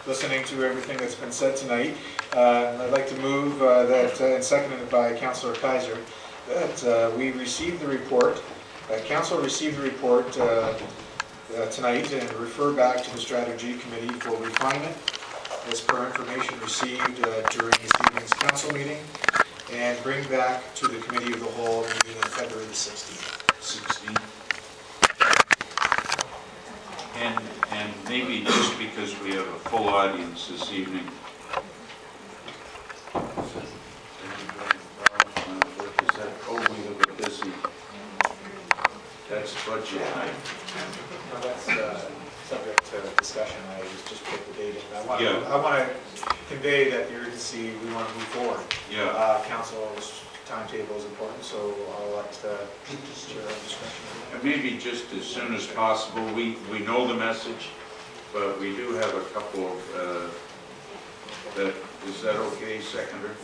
listening to everything that's been said tonight. I'd like to move that, and seconded by Councillor Kaiser, that we received the report, Council received the report tonight and refer back to the Strategy Committee for refinement as per information received during this evening's Council meeting, and bring back to the Committee of the Whole meeting on February the 16th. And maybe just because we have a full audience this evening, we have a busy, that's budget night. No, that's subject to discussion. I just put the date in. I want to convey that the urgency, we want to move forward. Yeah. Council's timetable is important, so I'll let Chair have discussion. And maybe just as soon as possible. We know the message, but we do have a couple of, is that okay, seconder?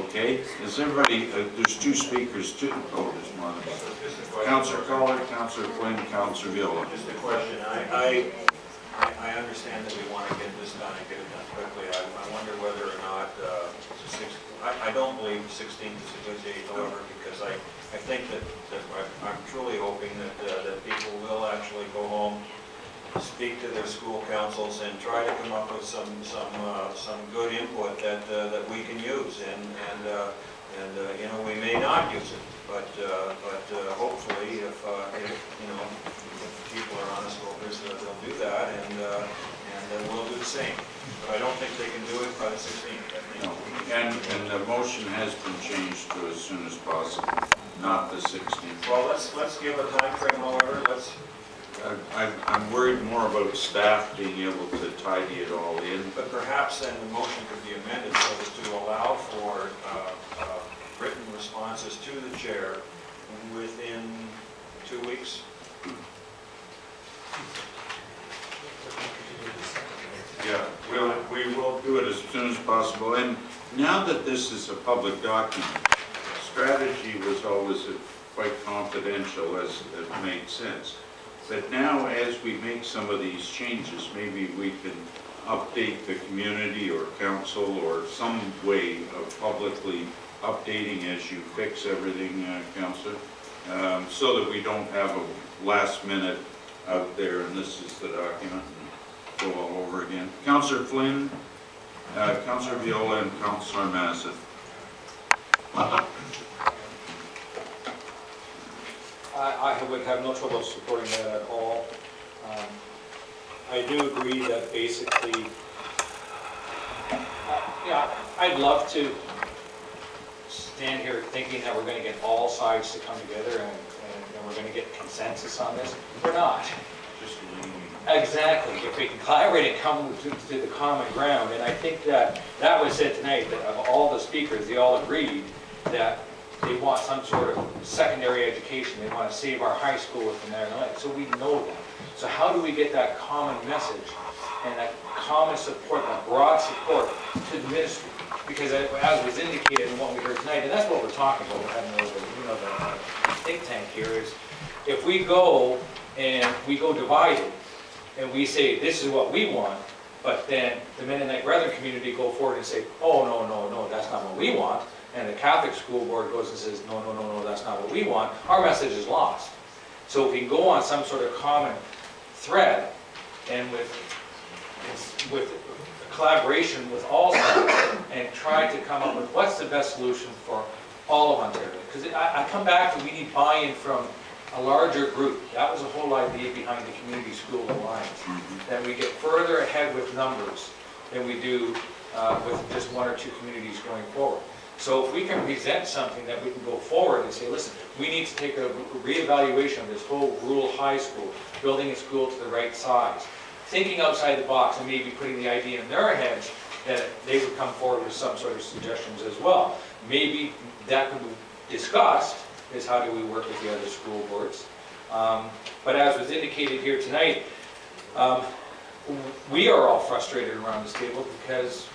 Okay, is everybody, there's two speakers too. Oh, there's more than one. Councillor Collard, Councillor Flynn, Councillor Viola. Just a question. I understand that we want to get this done and get it done quickly. I wonder whether or not, I don't believe the 16th is a good date, however, because I think that I'm truly hoping that people will actually go home, speak to their school councils, and try to come up with some good input that we can use. And you know, we may not use it, but hopefully, if people are honest voters, they'll do that, and we'll do the same. But I don't think they can do it by the 16th. No. And the motion has been changed to as soon as possible, not the 16th. Well, let's give a time frame, however. I'm worried more about staff being able to tidy it all in. But perhaps then the motion could be amended so as to allow for written responses to the chair within 2 weeks. Yeah, we will do it as soon as possible. And now that this is a public document, strategy was always quite confidential, as it made sense. But now, as we make some of these changes, maybe we can update the community or council or some way of publicly updating as you fix everything, Councillor, so that we don't have a last minute out there and this is the document and go all over again. Councillor Flynn, Councillor Viola, and Councillor Massett. I would have no trouble supporting that at all. I do agree that basically, I'd love to stand here thinking that we're going to get all sides to come together and we're going to get consensus on this. We're not. Just exactly. If we can collaborate and come to the common ground, and I think that was said tonight, that of all the speakers, they all agreed that they want some sort of secondary education. They want to save our high school with the Niagara-on-the-Lake. So we know that. So how do we get that common message and that common support, that broad support to the ministry? Because as was indicated in what we heard tonight, and that's what we're talking about, having the think tank here, is if we go and we go divided and we say this is what we want, but then the Mennonite Brethren community go forward and say, oh no, that's not what we want. And the Catholic school board goes and says, no, that's not what we want, our message is lost. So if we can go on some sort of common thread and with collaboration with all sides and try to come up with what's the best solution for all of Ontario. Because I come back to we need buy-in from a larger group. That was the whole idea behind the Community School Alliance. That we get further ahead with numbers than we do with just one or two communities going forward. So if we can present something that we can go forward and say, listen, we need to take a reevaluation of this whole rural high school, building a school to the right size, thinking outside the box and maybe putting the idea in their heads that they would come forward with some sort of suggestions as well. Maybe that could be discussed, is how do we work with the other school boards. But as was indicated here tonight, we are all frustrated around this table because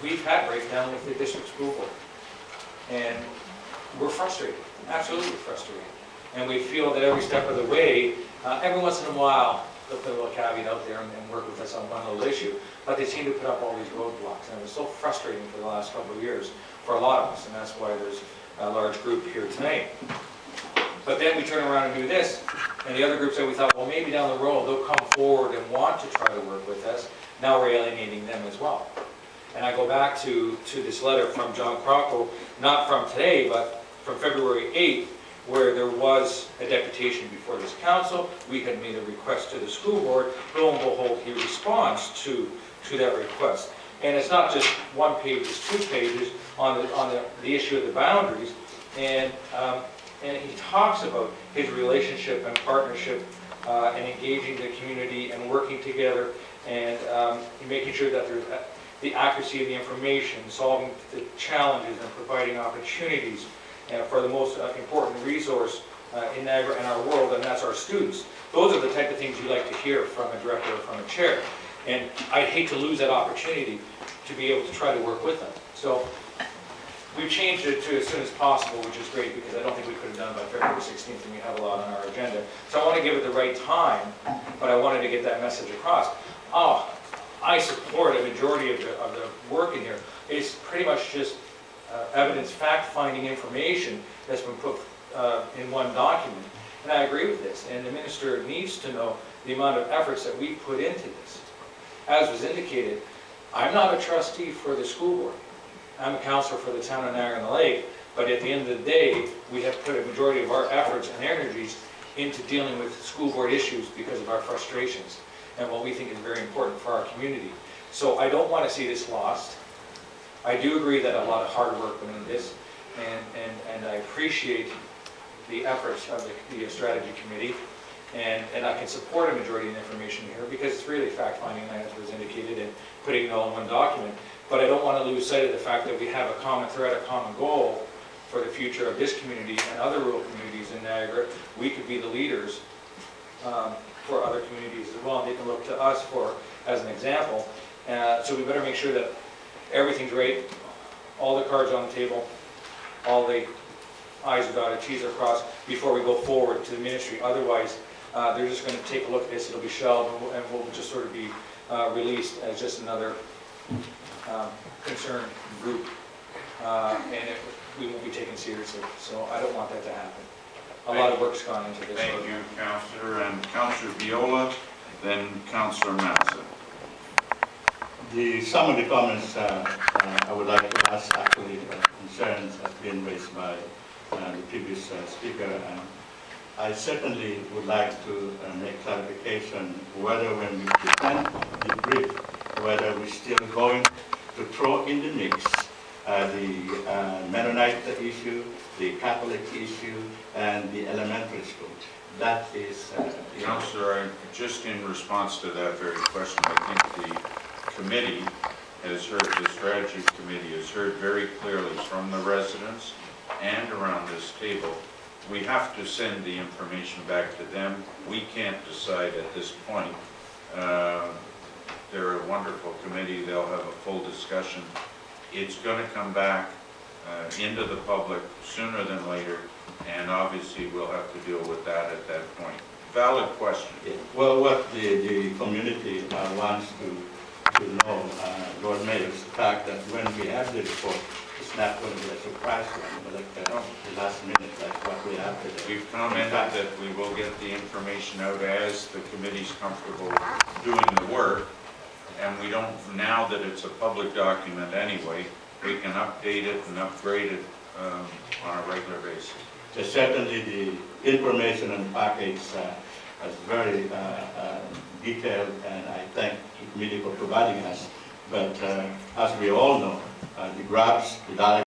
we've had breakdown with the district school board. And we're frustrated, absolutely frustrated. And we feel that every step of the way, every once in a while, put a little caveat out there and work with us on one little issue, but they seem to put up all these roadblocks, and it was so frustrating for the last couple of years for a lot of us, and that's why there's a large group here tonight. But then we turn around and do this, and the other groups that we thought, well, maybe down the road they'll come forward and want to try to work with us. Now we're alienating them as well. And I go back to this letter from John Crocco, not from today, but from February 8th, where there was a deputation before this council. We had made a request to the school board. Lo and behold, he responds to that request. And it's not just one page, it's 2 pages on the issue of the boundaries. And he talks about his relationship and partnership and engaging the community and working together and making sure that there's the accuracy of the information, solving the challenges and providing opportunities for the most important resource in Niagara and our world, and that's our students. Those are the type of things you like to hear from a director or from a chair. And I'd hate to lose that opportunity to be able to try to work with them. So we've changed it to as soon as possible, which is great because I don't think we could have done it by February 16th, and we have a lot on our agenda. So I want to give it the right time, but I wanted to get that message across. I support a majority of the work in here. It's pretty much just evidence, fact-finding information that's been put in one document. And I agree with this, and the minister needs to know the amount of efforts that we put into this. As was indicated, I'm not a trustee for the school board. I'm a counselor for the town of Niagara-on-the-Lake, but at the end of the day, we have put a majority of our efforts and energies into dealing with school board issues because of our frustrations and what we think is very important for our community. So I don't want to see this lost. I do agree that a lot of hard work went into this, and I appreciate the efforts of the strategy committee, and I can support a majority of the information here because it's really fact-finding, as was indicated, and putting it all in one document. But I don't want to lose sight of the fact that we have a common thread, a common goal for the future of this community and other rural communities in Niagara. We could be the leaders for other communities as well, and they can look to us for as an example. So we better make sure that everything's right, all the cards on the table, all the I's are dotted, T's are crossed before we go forward to the ministry. Otherwise, they're just going to take a look at this, it'll be shelved, and we'll just sort of be released as just another concerned group, and we won't be taken seriously. So I don't want that to happen. A lot of work's gone into this. Thank you, Councillor. And Councillor Viola, then Councillor Matson. Some of the comments I would like to ask, actually, concerns have been raised by the previous speaker. I certainly would like to make clarification whether when we present the brief, whether we're still going to throw in the mix the Mennonite issue, the Catholic issue, and the elementary school. That is... Councillor, just in response to that very question, I think the committee has heard, the strategy committee has heard very clearly from the residents and around this table. We have to send the information back to them. We can't decide at this point. They're a wonderful committee. They'll have a full discussion. It's going to come back into the public sooner than later, and obviously we'll have to deal with that at that point. Valid question. Yeah. Well, what the community wants to know, Lord Mayor, is the fact that when we have the report, it's not going to be a surprise to them, but like the last minute, like what we have today. We've commented that we will get the information out as the committee's comfortable doing the work, and we don't, now that it's a public document anyway, we can update it and upgrade it on a regular basis. So certainly the information and package is very detailed, and I thank the committee for providing us. But as we all know, the graphs, the